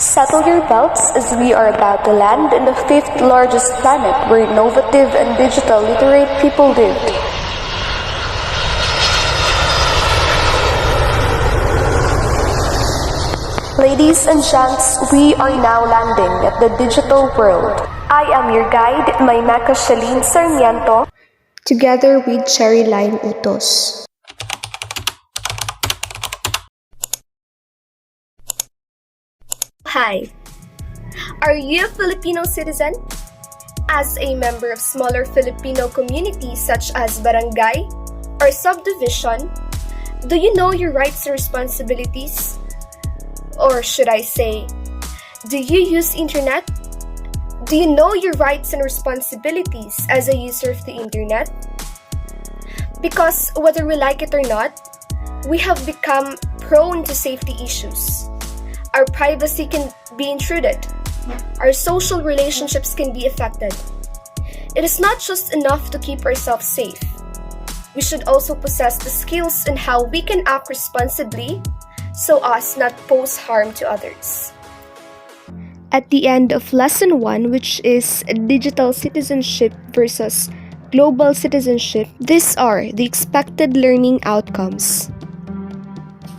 Settle your belts as we are about to land in the fifth largest planet where innovative and digital literate people lived. Ladies and gents, we are now landing at the digital world. I am your guide, Maymeka Shalene Sarmiento, together with Cherry Line Utos. Hi. Are you a Filipino citizen? As a member of smaller Filipino communities such as barangay or subdivision, do you know your rights and responsibilities? Or should I say, do you use internet? Do you know your rights and responsibilities as a user of the internet? Because whether we like it or not, we have become prone to safety issues. Our privacy can be intruded. Our social relationships can be affected. It is not just enough to keep ourselves safe. We should also possess the skills in how we can act responsibly so as not pose harm to others. At the end of Lesson 1, which is digital citizenship versus global citizenship, these are the expected learning outcomes.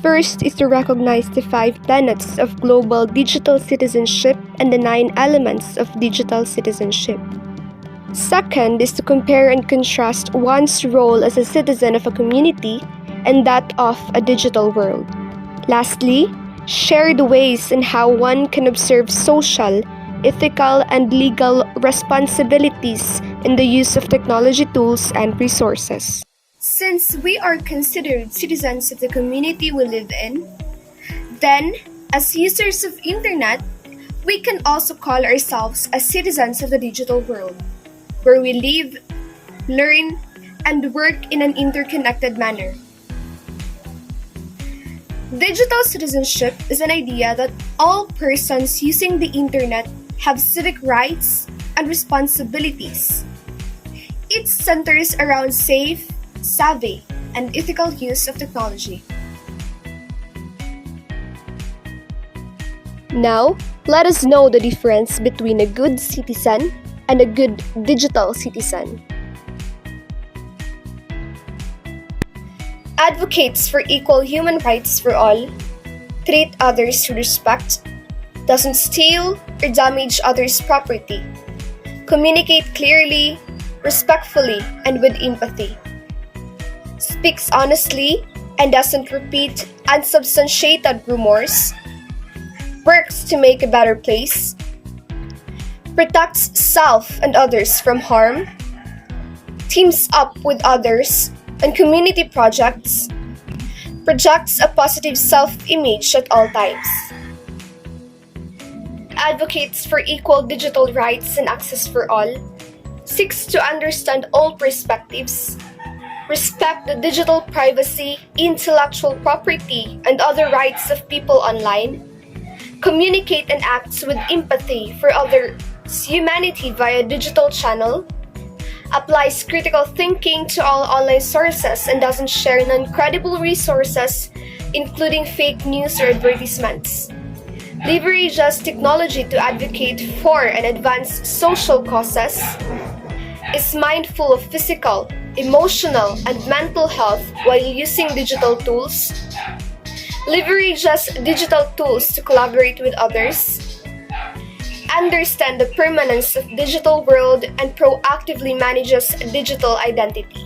First is to recognize the 5 tenets of global digital citizenship and the 9 elements of digital citizenship. Second is to compare and contrast one's role as a citizen of a community and that of a digital world. Lastly, share the ways in how one can observe social, ethical, and legal responsibilities in the use of technology tools and resources. Since we are considered citizens of the community we live in, then, as users of internet, we can also call ourselves as citizens of the digital world, where we live, learn, and work in an interconnected manner. Digital citizenship is an idea that all persons using the internet have civic rights and responsibilities. It centers around safe, savvy, and ethical use of technology. Now, let us know the difference between a good citizen and a good digital citizen. Advocates for equal human rights for all, treat others with respect, doesn't steal or damage others' property, communicate clearly, respectfully, and with empathy, speaks honestly and doesn't repeat unsubstantiated rumors, works to make a better place, protects self and others from harm, teams up with others on community projects, projects a positive self-image at all times, advocates for equal digital rights and access for all, seeks to understand all perspectives, respect the digital privacy, intellectual property, and other rights of people online, communicate and acts with empathy for others' humanity via digital channel, applies critical thinking to all online sources and doesn't share non-credible resources, including fake news or advertisements, leverages technology to advocate for and advance social causes, is mindful of physical, emotional, and mental health while using digital tools, leverages digital tools to collaborate with others, understand the permanence of digital world, and proactively manages digital identity.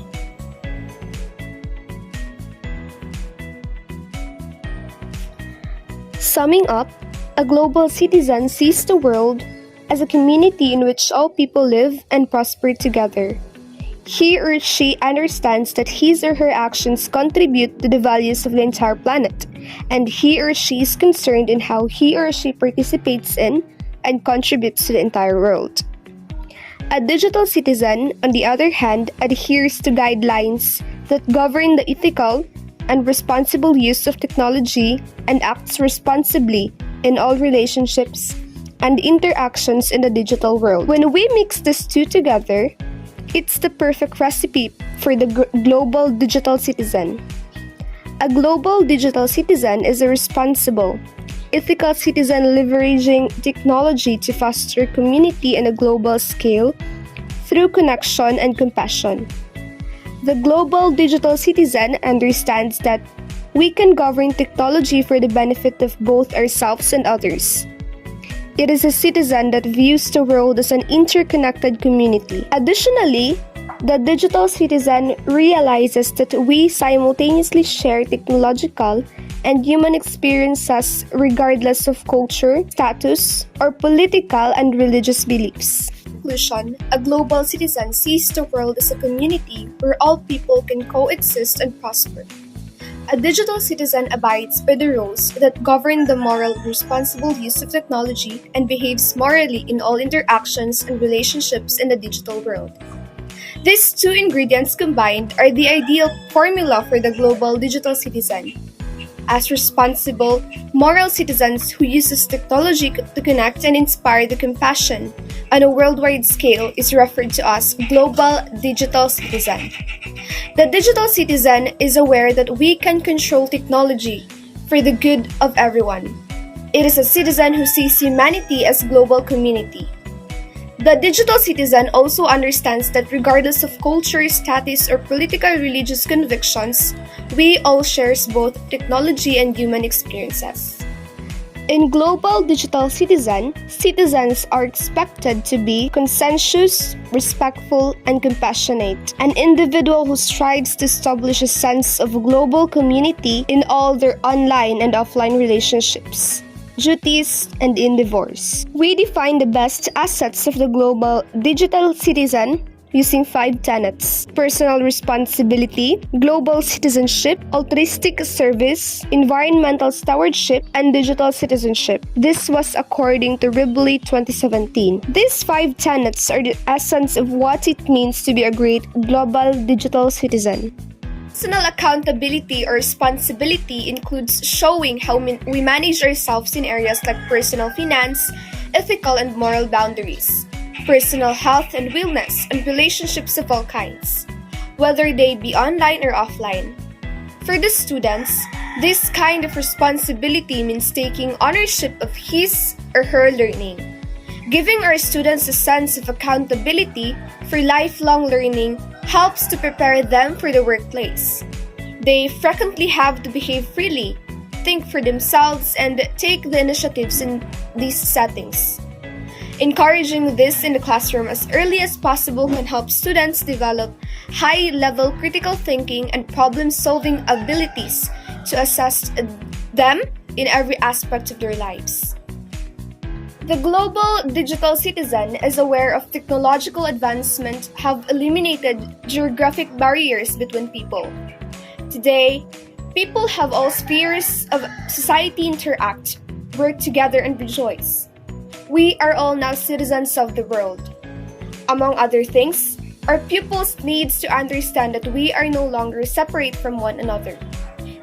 Summing up, a global citizen sees the world as a community in which all people live and prosper together. He or she understands that his or her actions contribute to the values of the entire planet, and he or she is concerned in how he or she participates in and contributes to the entire world. A digital citizen, on the other hand, adheres to guidelines that govern the ethical and responsible use of technology and acts responsibly in all relationships and interactions in the digital world. When we mix these two together, it's the perfect recipe for the global digital citizen. A global digital citizen is a responsible, ethical citizen leveraging technology to foster community on a global scale through connection and compassion. The global digital citizen understands that we can govern technology for the benefit of both ourselves and others. It is a citizen that views the world as an interconnected community. Additionally, the digital citizen realizes that we simultaneously share technological and human experiences regardless of culture, status, or political and religious beliefs. Conclusion, a global citizen sees the world as a community where all people can coexist and prosper. A digital citizen abides by the rules that govern the moral and responsible use of technology and behaves morally in all interactions and relationships in the digital world. These two ingredients combined are the ideal formula for the global digital citizen. As responsible, moral citizens who uses technology to connect and inspire the compassion on a worldwide scale is referred to as global digital citizen. The digital citizen is aware that we can control technology for the good of everyone. It is a citizen who sees humanity as global community. The digital citizen also understands that regardless of culture, status, or political religious convictions, we all share both technology and human experiences. In Global Digital Citizen, citizens are expected to be conscientious, respectful, and compassionate. An individual who strives to establish a sense of global community in all their online and offline relationships, duties, and endeavors. We define the best assets of the global digital citizen using 5 tenets: personal responsibility, global citizenship, altruistic service, environmental stewardship, and digital citizenship. This was according to Ribley 2017. These 5 tenets are the essence of what it means to be a great global digital citizen. Personal accountability or responsibility includes showing how we manage ourselves in areas like personal finance, ethical and moral boundaries, personal health and wellness, and relationships of all kinds, whether they be online or offline. For the students, this kind of responsibility means taking ownership of his or her learning, giving our students a sense of accountability for lifelong learning helps to prepare them for the workplace. They frequently have to behave freely, think for themselves, and take the initiatives in these settings. Encouraging this in the classroom as early as possible can help students develop high-level critical thinking and problem-solving abilities to assess them in every aspect of their lives. The global digital citizen is aware of technological advancement have eliminated geographic barriers between people. Today, people have all spheres of society interact, work together, and rejoice. We are all now citizens of the world. Among other things, our pupils needs to understand that we are no longer separate from one another.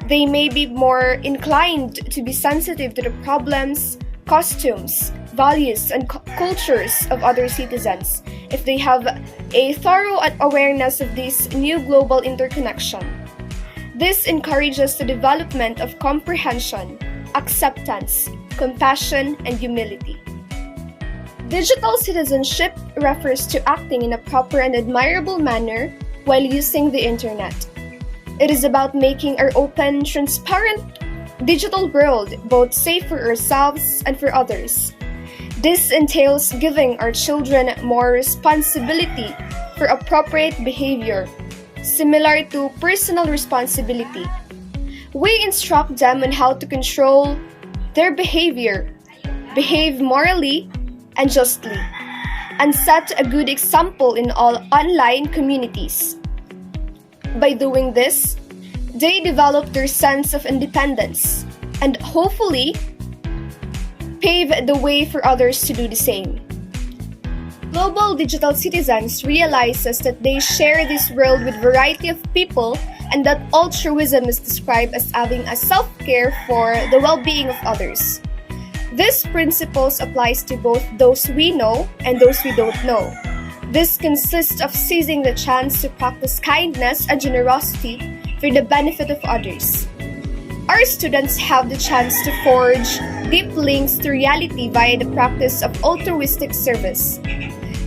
They may be more inclined to be sensitive to the problems, costumes, values, and cultures of other citizens if they have a thorough awareness of this new global interconnection. This encourages the development of comprehension, acceptance, compassion, and humility. Digital citizenship refers to acting in a proper and admirable manner while using the internet. It is about making our open, transparent digital world both safe for ourselves and for others. This entails giving our children more responsibility for appropriate behavior, similar to personal responsibility. We instruct them on how to control their behavior, behave morally and justly, and set a good example in all online communities. By doing this, they develop their sense of independence and hopefully pave the way for others to do the same. Global digital citizens realizes that they share this world with a variety of people and that altruism is described as having a self-care for the well-being of others. This principles applies to both those we know and those we don't know. This consists of seizing the chance to practice kindness and generosity for the benefit of others. Our students have the chance to forge deep links to reality via the practice of altruistic service.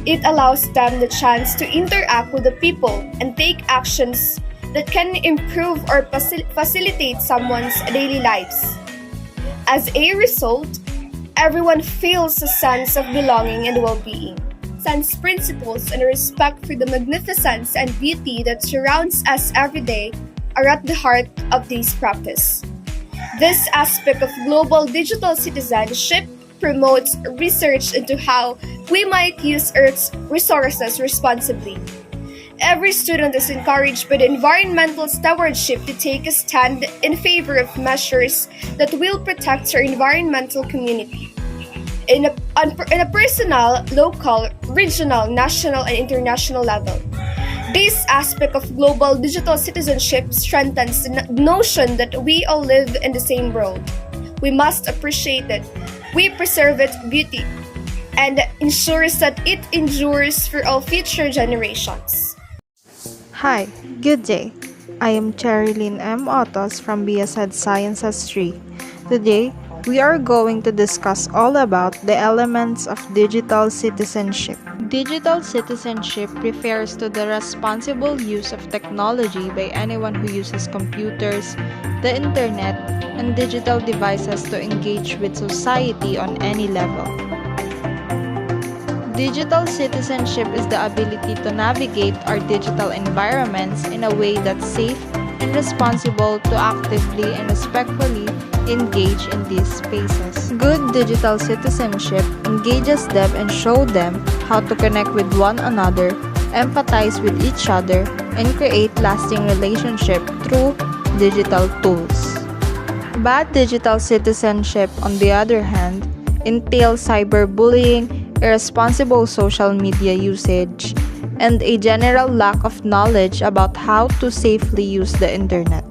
It allows them the chance to interact with the people and take actions that can improve or facilitate someone's daily lives. As a result, everyone feels a sense of belonging and well-being. Sense principles and respect for the magnificence and beauty that surrounds us every day are at the heart of this practice. This aspect of global digital citizenship promotes research into how we might use Earth's resources responsibly. Every student is encouraged by the environmental stewardship to take a stand in favor of measures that will protect our environmental community. In a personal, local, regional, national, and international level. This aspect of global digital citizenship strengthens the notion that we all live in the same world. We must appreciate it, we preserve its beauty, and ensures that it endures for all future generations. Hi, good day. I am Cherilyn M. Otos from BSED Sciences 3. Today, we are going to discuss all about the elements of digital citizenship. Digital citizenship refers to the responsible use of technology by anyone who uses computers, the internet, and digital devices to engage with society on any level. Digital citizenship is the ability to navigate our digital environments in a way that's safe and responsible to actively and respectfully engage in these spaces. Good digital citizenship engages them and shows them how to connect with one another, empathize with each other, and create lasting relationship through digital tools. Bad digital citizenship, on the other hand, entails cyberbullying, irresponsible social media usage, and a general lack of knowledge about how to safely use the internet.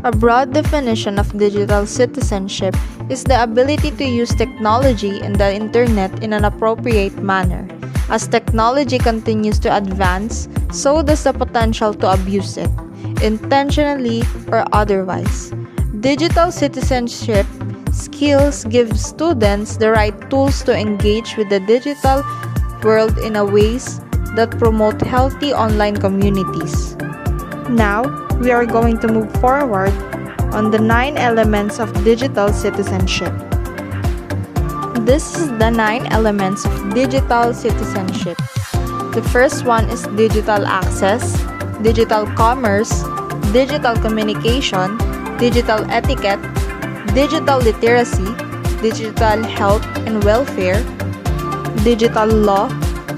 A broad definition of digital citizenship is the ability to use technology and the internet in an appropriate manner. As technology continues to advance, so does the potential to abuse it, intentionally or otherwise. Digital citizenship skills give students the right tools to engage with the digital world in a ways that promote healthy online communities. Now, we are going to move forward on the 9 elements of digital citizenship. This is the 9 elements of digital citizenship. The first one is digital access, digital commerce, digital communication, digital etiquette, digital literacy, digital health and welfare, digital law,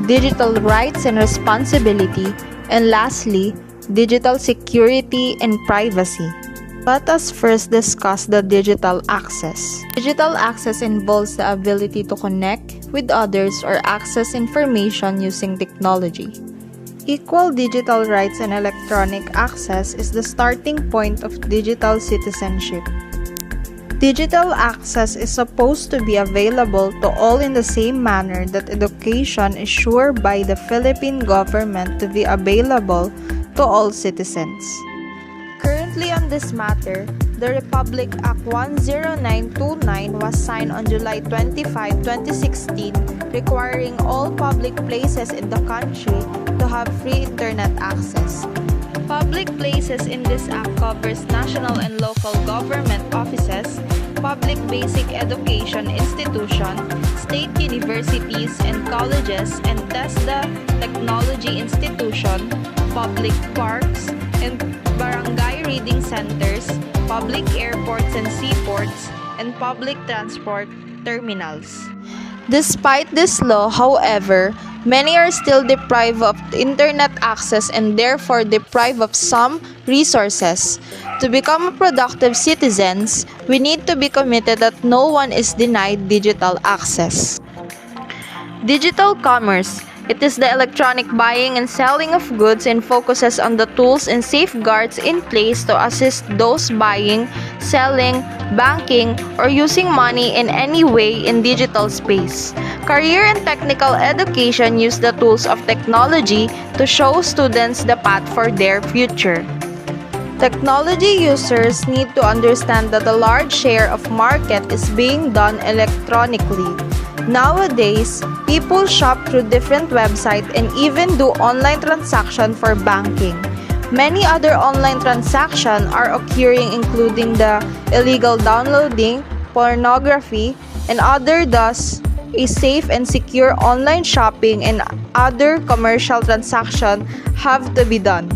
digital rights and responsibility, and lastly, digital security and privacy. Let us first discuss the digital access. Digital access involves the ability to connect with others or access information using technology. Equal digital rights and electronic access is the starting point of digital citizenship. Digital access is supposed to be available to all in the same manner that education is sure by the Philippine government to be available to all citizens. Currently on this matter, the Republic Act 10929 was signed on July 25, 2016, requiring all public places in the country to have free internet access. Public places in this act covers national and local government offices, public basic education institutions, state universities and colleges, and TESDA technology institution, public parks, and barangay reading centers, public airports and seaports, and public transport terminals. Despite this law, however, many are still deprived of internet access and therefore deprived of some resources. To become productive citizens, we need to be committed that no one is denied digital access. Digital commerce. It is the electronic buying and selling of goods and focuses on the tools and safeguards in place to assist those buying, selling, banking, or using money in any way in digital space. Career and technical education use the tools of technology to show students the path for their future. Technology users need to understand that a large share of market is being done electronically. Nowadays, people shop through different websites and even do online transaction for banking. Many other online transactions are occurring, including the illegal downloading, pornography, and other. Thus, a safe and secure online shopping and other commercial transactions have to be done.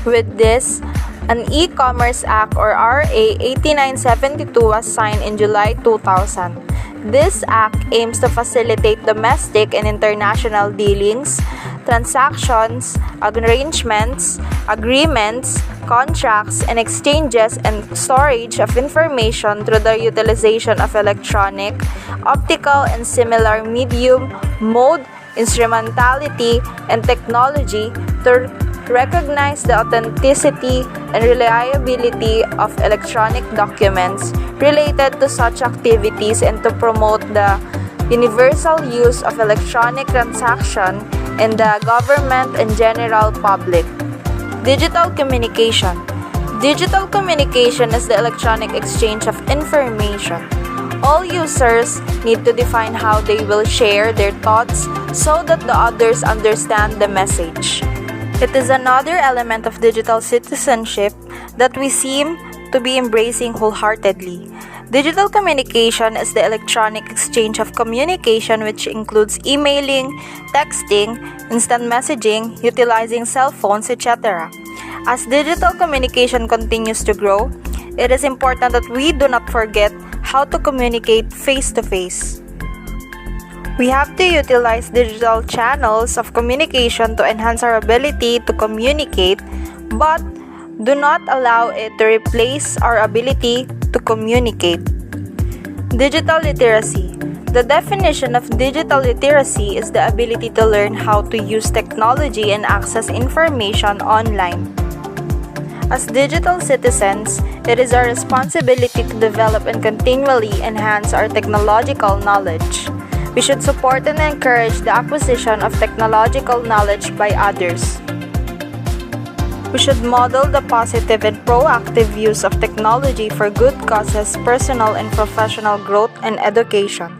With this, an E-Commerce Act or RA 8972 was signed in July 2000. This act aims to facilitate domestic and international dealings, transactions, arrangements, agreements, contracts, and exchanges and storage of information through the utilization of electronic, optical, and similar medium, mode, instrumentality, and technology to recognize the authenticity and reliability of electronic documents related to such activities and to promote the universal use of electronic transaction in the government and general public. Digital communication. Digital communication is the electronic exchange of information. All users need to define how they will share their thoughts so that the others understand the message. It is another element of digital citizenship that we seem to be embracing wholeheartedly. Digital communication is the electronic exchange of communication which includes emailing, texting, instant messaging, utilizing cell phones, etc. As digital communication continues to grow, it is important that we do not forget how to communicate face-to-face. We have to utilize digital channels of communication to enhance our ability to communicate, but do not allow it to replace our ability to communicate. Digital literacy. The definition of digital literacy is the ability to learn how to use technology and access information online. As digital citizens, it is our responsibility to develop and continually enhance our technological knowledge. We should support and encourage the acquisition of technological knowledge by others. We should model the positive and proactive use of technology for good causes, personal and professional growth, and education.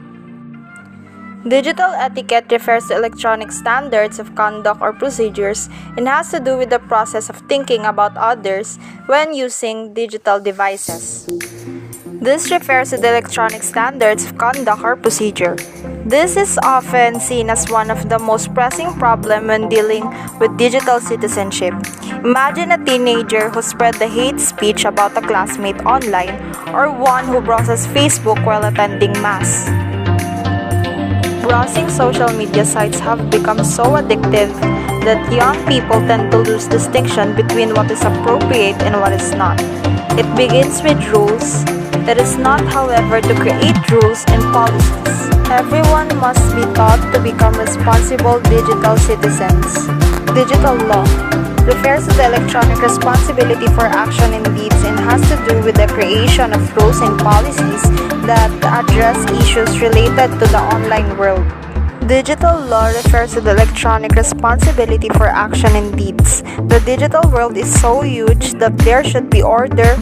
Digital etiquette refers to electronic standards of conduct or procedures and has to do with the process of thinking about others when using digital devices. This refers to the electronic standards of conduct or procedure. This is often seen as one of the most pressing problems when dealing with digital citizenship. Imagine a teenager who spread the hate speech about a classmate online, or one who browses Facebook while attending Mass. Browsing social media sites have become so addictive that young people tend to lose distinction between what is appropriate and what is not. It begins with rules. It is not, however, to create rules and policies. Everyone must be taught to become responsible digital citizens. Digital law refers to the electronic responsibility for action in deeds and has to do with the creation of rules and policies that address issues related to the online world. Digital law refers to the electronic responsibility for action in deeds. The digital world is so huge that there should be order,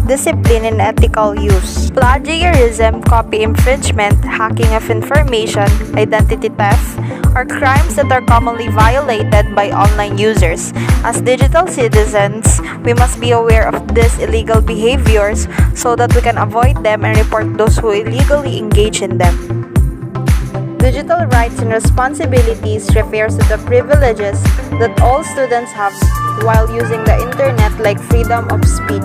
discipline, and ethical use. Plagiarism, copy infringement, hacking of information, identity theft are crimes that are commonly violated by online users. As digital citizens, we must be aware of these illegal behaviors so that we can avoid them and report those who illegally engage in them. Digital rights and responsibilities refers to the privileges that all students have while using the internet, like freedom of speech.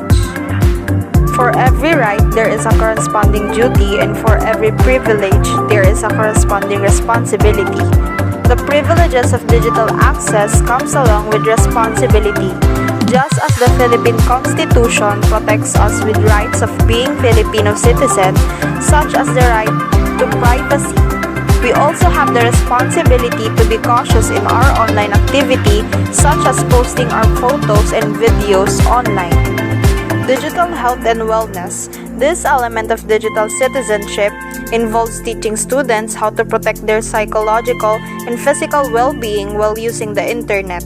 For every right, there is a corresponding duty, and for every privilege, there is a corresponding responsibility. The privileges of digital access comes along with responsibility. Just as the Philippine Constitution protects us with rights of being Filipino citizens, such as the right to privacy, we also have the responsibility to be cautious in our online activity, such as posting our photos and videos online. Digital health and wellness. This element of digital citizenship involves teaching students how to protect their psychological and physical well-being while using the internet.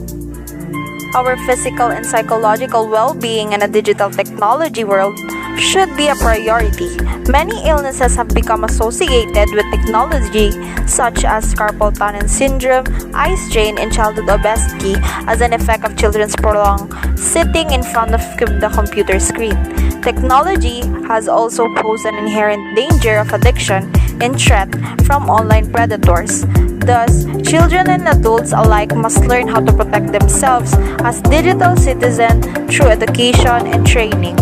Our physical and psychological well-being in a digital technology world should be a priority. Many illnesses have become associated with technology, such as carpal tunnel syndrome, eye strain, and childhood obesity as an effect of children's prolonged sitting in front of the computer screen. Technology has also posed an inherent danger of addiction and threat from online predators. Thus, children and adults alike must learn how to protect themselves as digital citizens through education and training.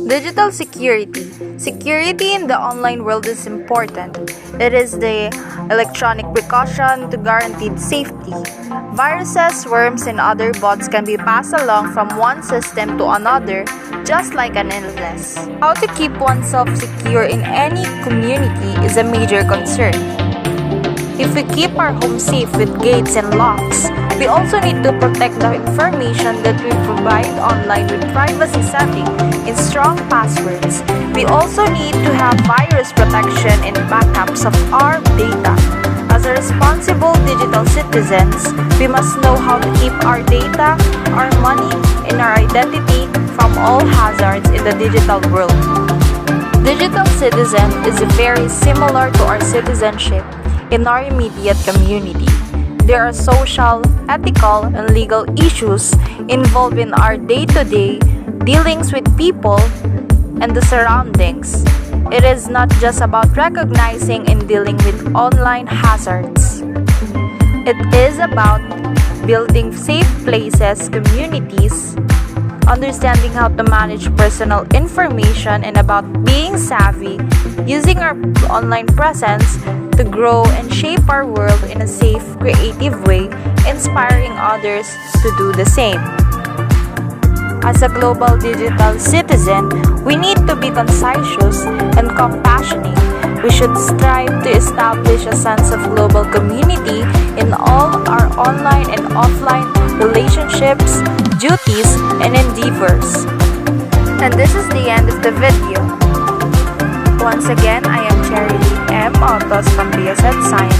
Digital security. Security in the online world is important. It is the electronic precaution to guarantee safety. Viruses, worms, and other bots can be passed along from one system to another, just like an illness. How to keep oneself secure in any community is a major concern. If we keep our home safe with gates and locks, we also need to protect the information that we provide online with privacy settings and strong passwords. We also need to have virus protection and backups of our data. As a responsible digital citizens, we must know how to keep our data, our money, and our identity from all hazards in the digital world. Digital citizen is very similar to our citizenship in our immediate community. There are social, ethical, and legal issues involved in our day-to-day dealings with people and the surroundings. It is not just about recognizing and dealing with online hazards. It is about building safe places, communities, understanding how to manage personal information, and about being savvy, using our online presence to grow and shape our world in a safe, creative way, inspiring others to do the same. As a global digital citizen, we need to be conscientious and compassionate. We should strive to establish a sense of global community in all our online and offline relationships, duties, and endeavors. And this is the end of the video. Once again, I am Cherry M. Autos from BSN Science.